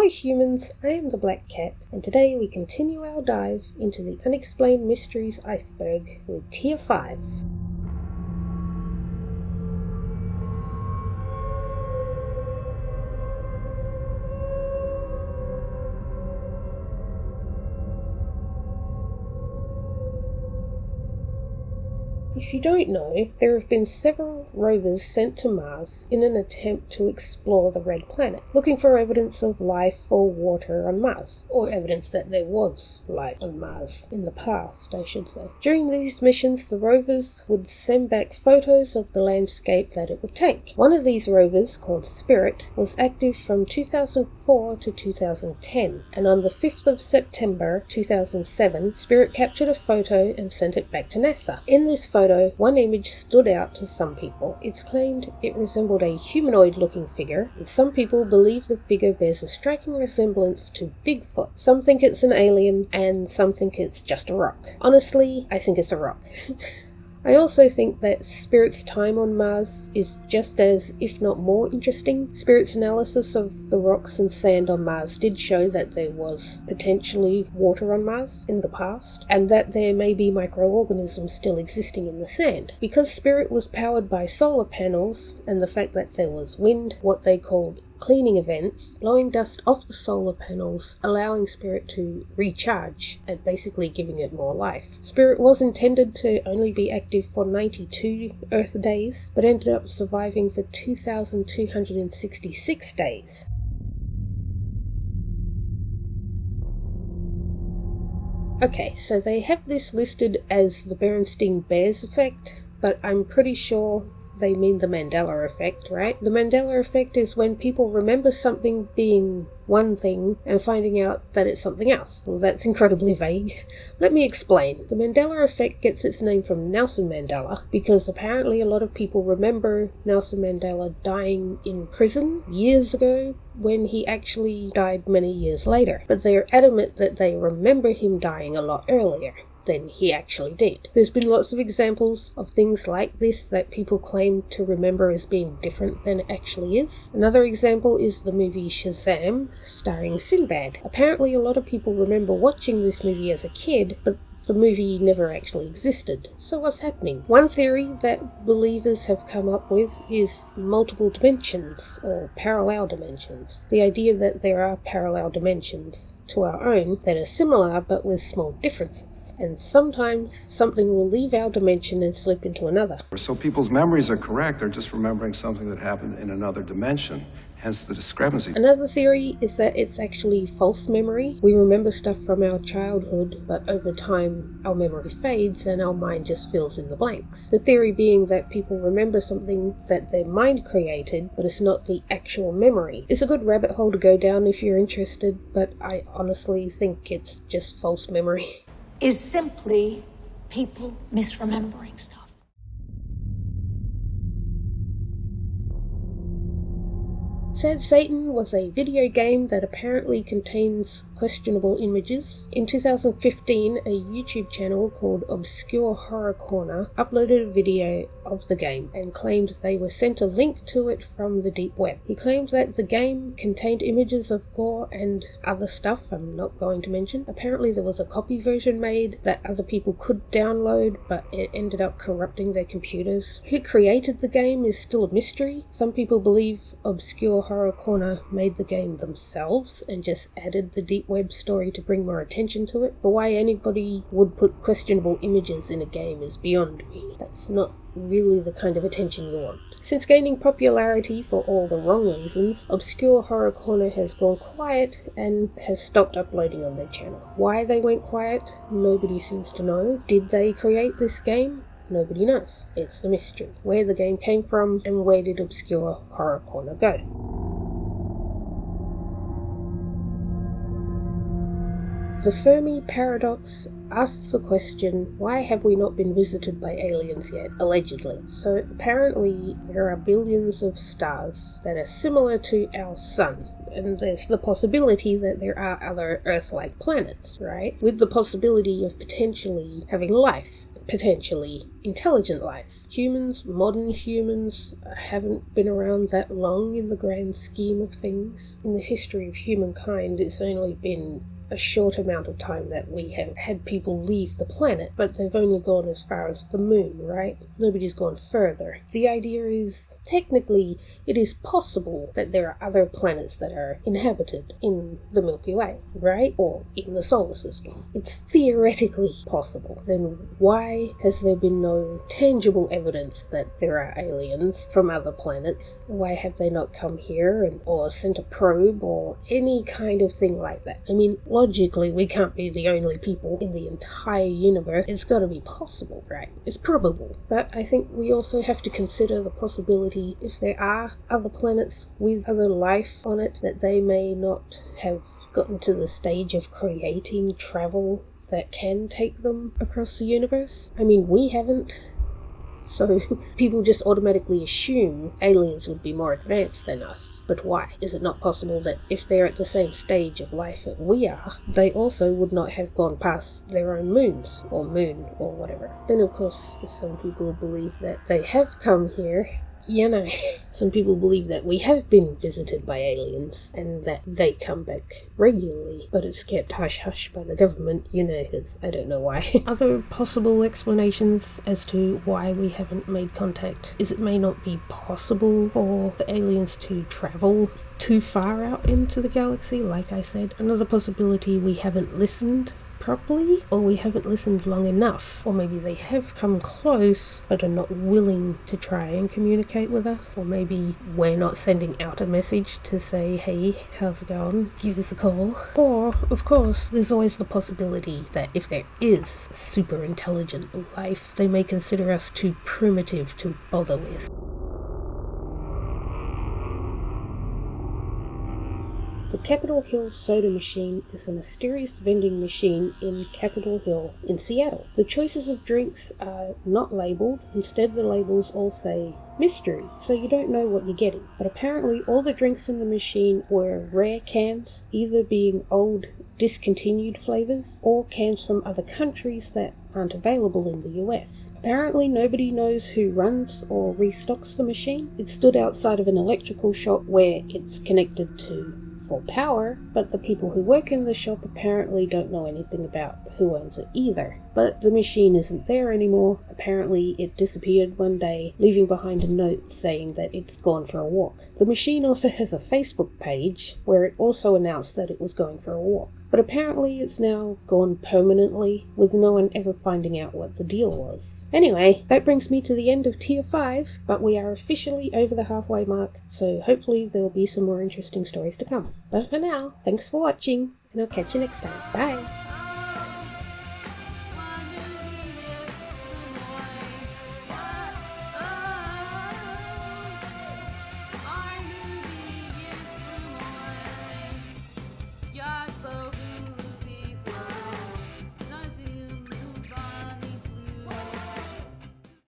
Hello humans, I am the Black Cat, and today we continue our dive into the Unexplained Mysteries Iceberg with Tier 5. If you don't know, there have been several rovers sent to Mars in an attempt to explore the Red Planet, looking for evidence of life or water on Mars, or evidence that there was life on Mars, in the past, I should say. During these missions, the rovers would send back photos of the landscape that it would take. One of these rovers, called Spirit, was active from 2004 to 2010, and on the 5th of September 2007, Spirit captured a photo and sent it back to NASA. In this photo, one image stood out to some people. It's claimed it resembled a humanoid-looking figure, and some people believe the figure bears a striking resemblance to Bigfoot. Some think it's an alien, and some think it's just a rock. Honestly, I think it's a rock. I also think that Spirit's time on Mars is just as, if not more, interesting. Spirit's analysis of the rocks and sand on Mars did show that there was potentially water on Mars in the past, and that there may be microorganisms still existing in the sand. Because Spirit was powered by solar panels, and the fact that there was wind, what they called cleaning events, blowing dust off the solar panels, allowing Spirit to recharge and basically giving it more life. Spirit was intended to only be active for 92 Earth days, but ended up surviving for 2,266 days. Okay, so they have this listed as the Berenstain Bears effect, but I'm pretty sure they mean the Mandela Effect, right? The Mandela Effect is when people remember something being one thing and finding out that it's something else. Well, that's incredibly vague. Let me explain. The Mandela Effect gets its name from Nelson Mandela because apparently a lot of people remember Nelson Mandela dying in prison years ago when he actually died many years later. But they're adamant that they remember him dying a lot earlier than he actually did. There's been lots of examples of things like this that people claim to remember as being different than it actually is. Another example is the movie Shazam, starring Sinbad. Apparently a lot of people remember watching this movie as a kid, but the movie never actually existed. So what's happening? One theory that believers have come up with is multiple dimensions, or parallel dimensions. The idea that there are parallel dimensions to our own that are similar but with small differences. And sometimes something will leave our dimension and slip into another. So people's memories are correct, they're just remembering something that happened in another dimension. Hence the discrepancy. Another theory is that it's actually false memory. We remember stuff from our childhood, but over time our memory fades and our mind just fills in the blanks. The theory being that people remember something that their mind created, but it's not the actual memory. It's a good rabbit hole to go down if you're interested, but I honestly think it's just false memory. Is simply people misremembering stuff. Sad Satan was a video game that apparently contains questionable images. In 2015, a YouTube channel called Obscure Horror Corner uploaded a video of the game and claimed they were sent a link to it from the deep web. He claimed that the game contained images of gore and other stuff I'm not going to mention. Apparently there was a copy version made that other people could download, but it ended up corrupting their computers. Who created the game is still a mystery. Some people believe Obscure Horror Corner made the game themselves and just added the deep web story to bring more attention to it, but why anybody would put questionable images in a game is beyond me. That's not really the kind of attention you want. Since gaining popularity for all the wrong reasons, Obscure Horror Corner has gone quiet and has stopped uploading on their channel. Why they went quiet, nobody seems to know. Did they create this game? Nobody knows. It's the mystery. Where the game came from and where did Obscure Horror Corner go? The Fermi Paradox asks the question, why have we not been visited by aliens yet, allegedly? So apparently there are billions of stars that are similar to our sun, and there's the possibility that there are other Earth-like planets, right? With the possibility of potentially having life. potentially intelligent life. Humans, modern humans, haven't been around that long in the grand scheme of things. In the history of humankind, it's only been a short amount of time that we have had people leave the planet, but they've only gone as far as the moon, right? Nobody's gone further. The idea is, technically, it is possible that there are other planets that are inhabited in the Milky Way, right? Or in the solar system. It's theoretically possible. Then why has there been no tangible evidence that there are aliens from other planets? Why have they not come here or sent a probe or any kind of thing like that? I mean, logically, we can't be the only people in the entire universe. It's got to be possible, right? It's probable. But I think we also have to consider the possibility, if there are other planets with other life on it, that they may not have gotten to the stage of creating travel that can take them across the universe. I mean, we haven't. So people just automatically assume aliens would be more advanced than us. But why? Is it not possible that if they're at the same stage of life that we are, they also would not have gone past their own moons, or moon, or whatever? Then of course, some people believe that they have come here. Some people believe that we have been visited by aliens and that they come back regularly, but it's kept hush-hush by the government, because I don't know why. Other possible explanations as to why we haven't made contact is it may not be possible for the aliens to travel too far out into the galaxy, like I said. Another possibility, we haven't listened properly, or we haven't listened long enough, or maybe they have come close but are not willing to try and communicate with us, or maybe we're not sending out a message to say, hey, how's it going, give us a call. Or of course there's always the possibility that if there is super intelligent life, they may consider us too primitive to bother with. The Capitol Hill soda machine is a mysterious vending machine in Capitol Hill in Seattle. The choices of drinks are not labelled, instead the labels all say mystery, so you don't know what you're getting. But apparently all the drinks in the machine were rare cans, either being old discontinued flavours or cans from other countries that aren't available in the US. Apparently nobody knows who runs or restocks the machine. It stood outside of an electrical shop where it's connected to for power, but the people who work in the shop apparently don't know anything about who owns it either. But the machine isn't there anymore. Apparently it disappeared one day, leaving behind a note saying that it's gone for a walk. The machine also has a Facebook page where it also announced that it was going for a walk. But apparently it's now gone permanently, with no one ever finding out what the deal was. Anyway, that brings me to the end of Tier 5, but we are officially over the halfway mark, so hopefully there will be some more interesting stories to come. But for now, thanks for watching, and I'll catch you next time. Bye!